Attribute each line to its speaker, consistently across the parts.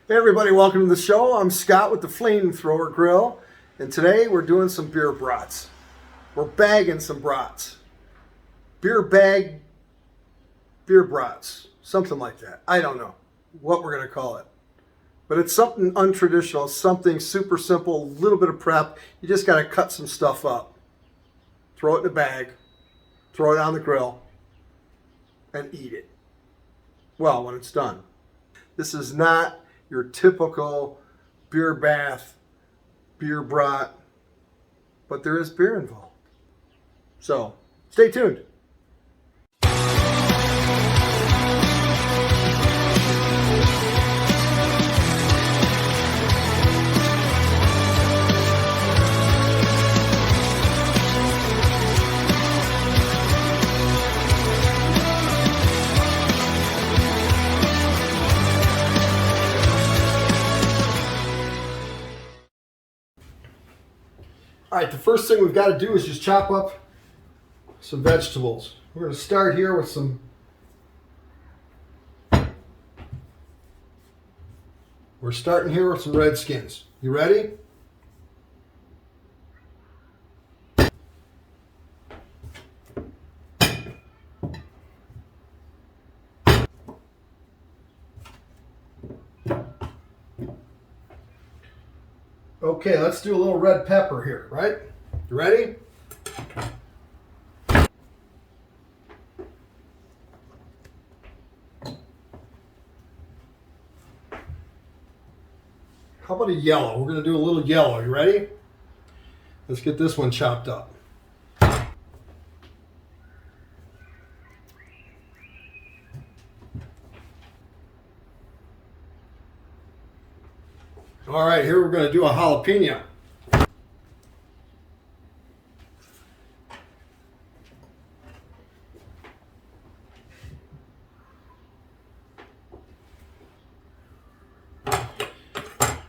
Speaker 1: Hey everybody, welcome to the show. I'm Scott with the Flamethrower Grill, and today we're doing some beer brats. We're bagging some brats. Beer bag beer brats. Something like that. I don't know what we're going to call it. But it's something untraditional, something super simple, a little bit of prep. You just got to cut some stuff up. Throw it in a bag, throw it on the grill, and eat it. Well, when it's done. This is not your typical beer bath, beer brat, but there is beer involved. So, stay tuned. All right, the first thing we've got to do is just chop up some vegetables. We're going to start here with some redskins. You ready? Okay, let's do a little red pepper here, right? You ready? How about a yellow? We're going to do a little yellow. You ready? Let's get this one chopped up. All right, here we're going to do a jalapeno.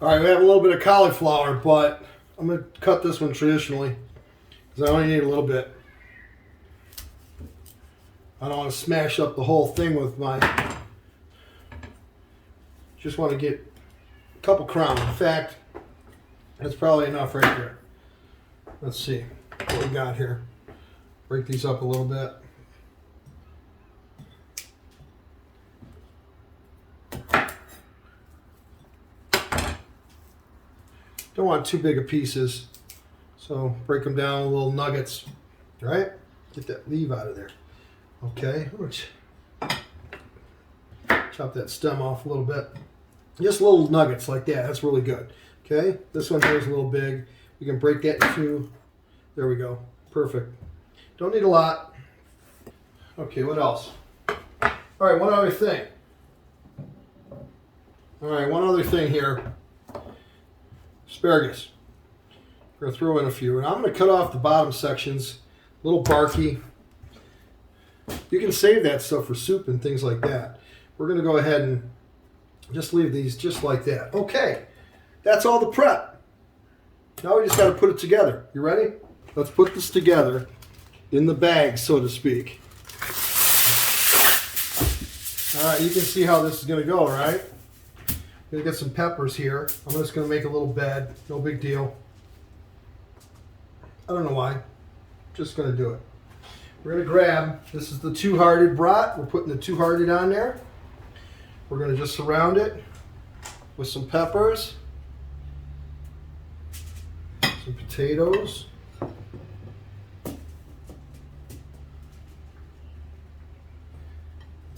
Speaker 1: All right, we have a little bit of cauliflower, but I'm going to cut this one traditionally because I only need a little bit. I don't want to smash up the whole thing with my... Just want to get a couple crowns. In fact, that's probably enough right there. Let's see what we got here. Break these up a little bit. Don't want too big of pieces, so break them down in little nuggets. All right? Get that leaf out of there. Okay, chop that stem off a little bit. Just little nuggets like that. That's really good. Okay, this one here is a little big. We can break that in two. There we go. Perfect. Don't need a lot. Okay, what else? All right, one other thing. All right, one other thing here. Asparagus. We're going to throw in a few. And I'm going to cut off the bottom sections. A little barky. You can save that stuff for soup and things like that. We're going to go ahead and just leave these just like that. Okay, that's all the prep. Now we just got to put it together. You ready? Let's put this together in the bag, so to speak. All right, you can see how this is going to go, right? I'm going to get some peppers here. I'm just going to make a little bed. No big deal. I don't know why. Just going to do it. We're going to grab, this is the two-hearted brat. We're putting the two-hearted on there. We're going to just surround it with some peppers, some potatoes, let's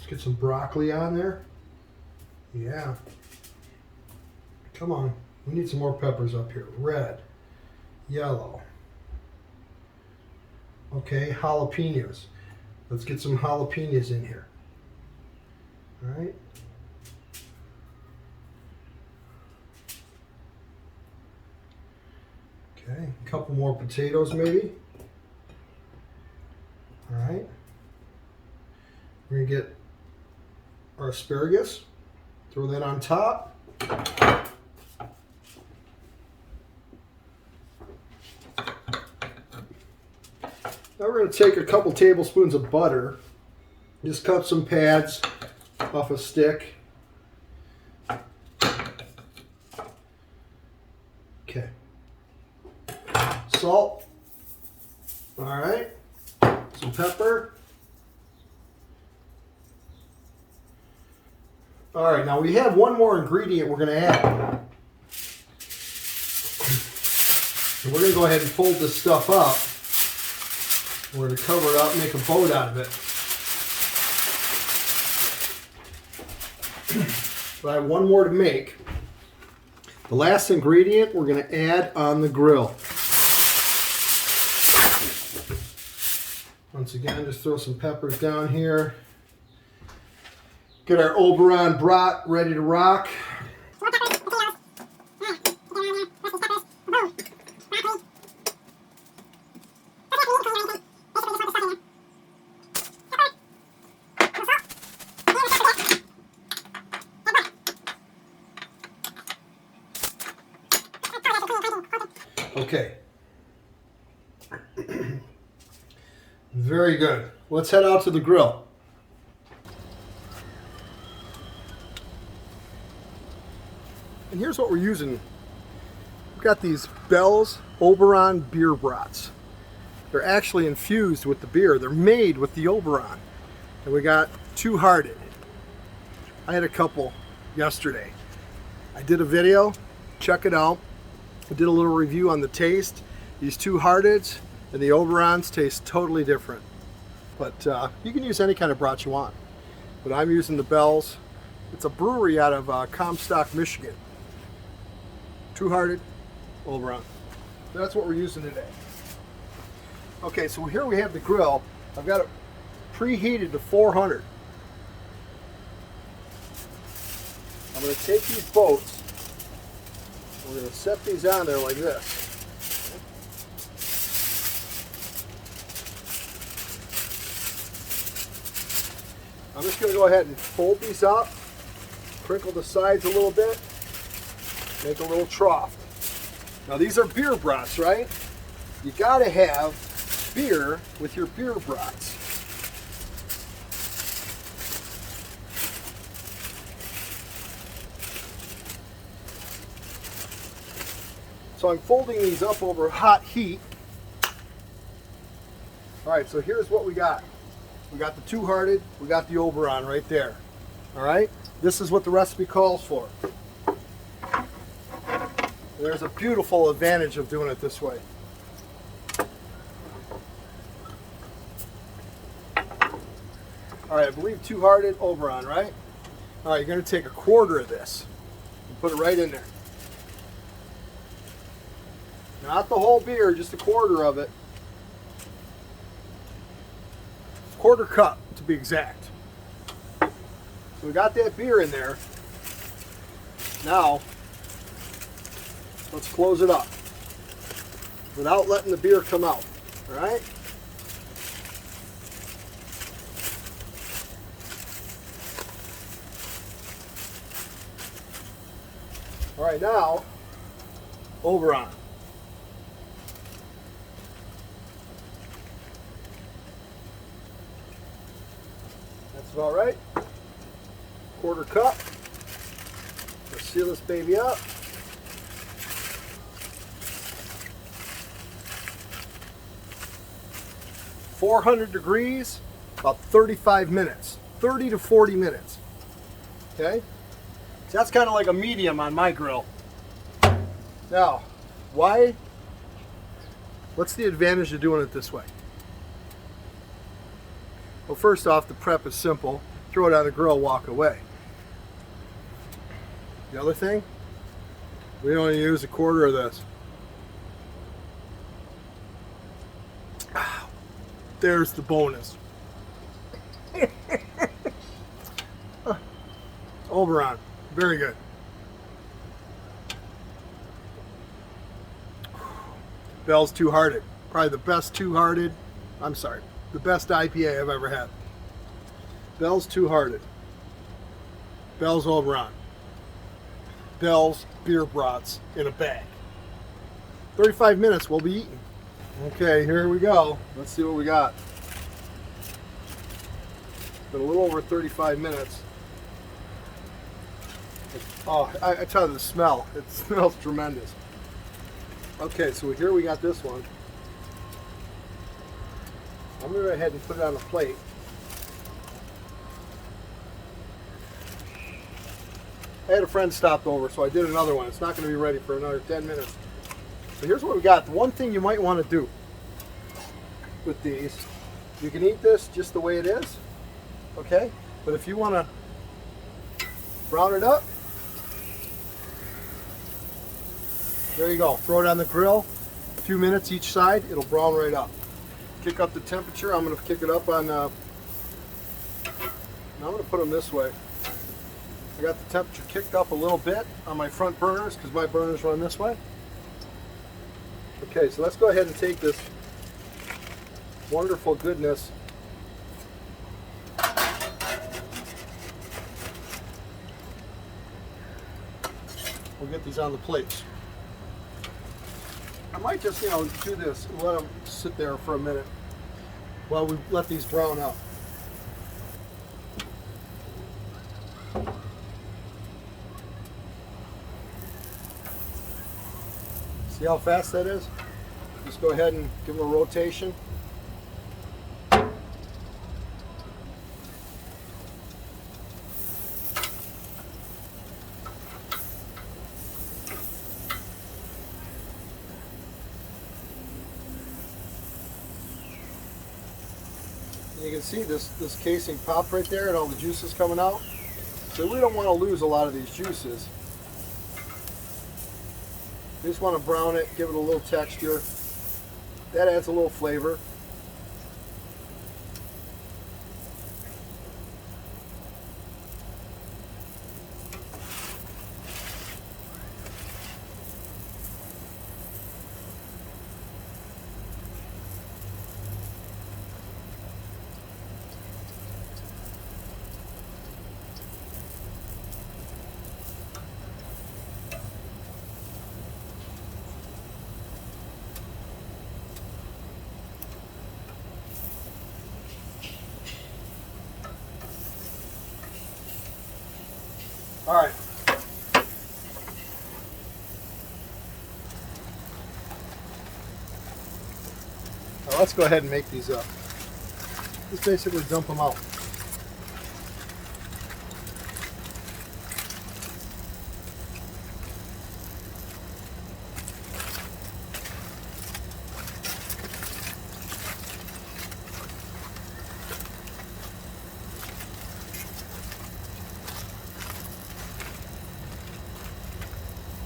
Speaker 1: get some broccoli on there. Yeah. Come on. We need some more peppers up here. Red, yellow. Okay, jalapenos. Let's get some jalapenos in here. All right. Okay, a couple more potatoes maybe. All right. We're going to get our asparagus. Throw that on top. Now we're going to take a couple tablespoons of butter, just cut some pads off a stick. Okay. Salt. All right. Some pepper. All right, now we have one more ingredient we're going to add. So we're going to go ahead and fold this stuff up. We're going to cover it up and make a boat out of it. So I have one more to make. The last ingredient we're going to add on the grill. Once again, just throw some peppers down here. Get our Beer Brat ready to rock. Okay. Very good. Let's head out to the grill. And here's what we're using. We've got these Bell's Oberon Beer Brats. They're actually infused with the beer. They're made with the Oberon. And we got two-hearted. I had a couple yesterday. I did a video. Check it out. I did a little review on the taste. These two-hearteds and the Oberons taste totally different. But you can use any kind of brat you want. But I'm using the Bell's. It's a brewery out of Comstock, Michigan. Two-hearted Oberon. That's what we're using today. Okay, so here we have the grill. I've got it preheated to 400. I'm going to take these boats. We're going to set these on there like this. I'm just going to go ahead and fold these up, crinkle the sides a little bit, make a little trough. Now these are beer brats, right? You got to have beer with your beer brats. So I'm folding these up over hot heat. All right, so here's what we got. We got the two-hearted, we got the Oberon right there. All right, this is what the recipe calls for. There's a beautiful advantage of doing it this way. All right, I believe two-hearted Oberon, right? All right, you're going to take a quarter of this and put it right in there. Not the whole beer, just a quarter of it. Quarter cup to be exact. So we got that beer in there. Now, let's close it up without letting the beer come out. All right? All right, now, Oberon. All right, quarter cup. Let's seal this baby up. $400 degrees, about 35 minutes, 30 to 40 minutes. Okay, so that's kind of like a medium on my grill. Now, what's the advantage of doing it this way? Well, first off, the prep is simple. Throw it on the grill, walk away. The other thing, we only use a quarter of this. There's the bonus. Oberon, very good. Bell's Two-Hearted, probably the best two-hearted, the best IPA I've ever had. Bell's Two-Hearted. Bell's Oberon. Bell's Beer Brats in a bag. 35 minutes, we'll be eating. Okay, here we go. Let's see what we got. Been a little over 35 minutes. Oh, I tell you the smell. It smells tremendous. Okay, so here we got this one. I'm going to go ahead and put it on a plate. I had a friend stopped over, so I did another one. It's not going to be ready for another 10 minutes. So here's what we got. The one thing you might want to do with these, you can eat this just the way it is, okay? But if you want to brown it up, there you go. Throw it on the grill, a few minutes each side, it'll brown right up. Kick up the temperature. I'm going to kick it up on, now I'm going to put them this way. I got the temperature kicked up a little bit on my front burners because my burners run this way. Okay, so let's go ahead and take this wonderful goodness. We'll get these on the plates. I might just, do this and let them sit there for a minute while we let these brown up. See how fast that is? Just go ahead and give them a rotation. You can see this casing popped right there and all the juices coming out. So we don't want to lose a lot of these juices. You just want to brown it, give it a little texture. That adds a little flavor. All right. Now let's go ahead and make these up. Just basically dump them out.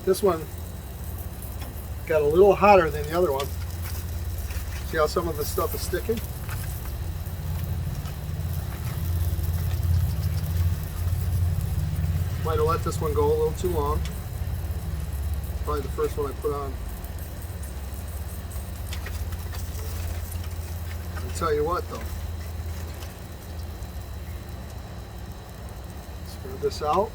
Speaker 1: This one got a little hotter than the other one. See how some of the stuff is sticking? Might have let this one go a little too long. Probably the first one I put on. I'll tell you what though. Spread this out.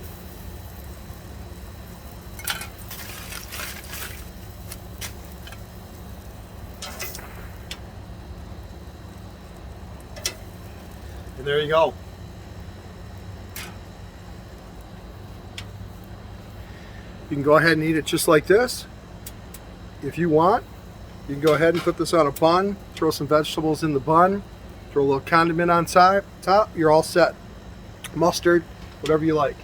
Speaker 1: And there you go. You can go ahead and eat it just like this. If you want, you can go ahead and put this on a bun, throw some vegetables in the bun, throw a little condiment on top, you're all set. Mustard, whatever you like.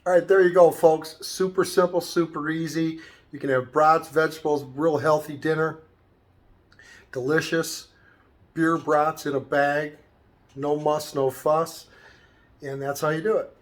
Speaker 1: All right, there you go, folks. Super simple, super easy. You can have brats, vegetables, real healthy dinner. Delicious. Beer brats in a bag. No muss, no fuss. And that's how you do it.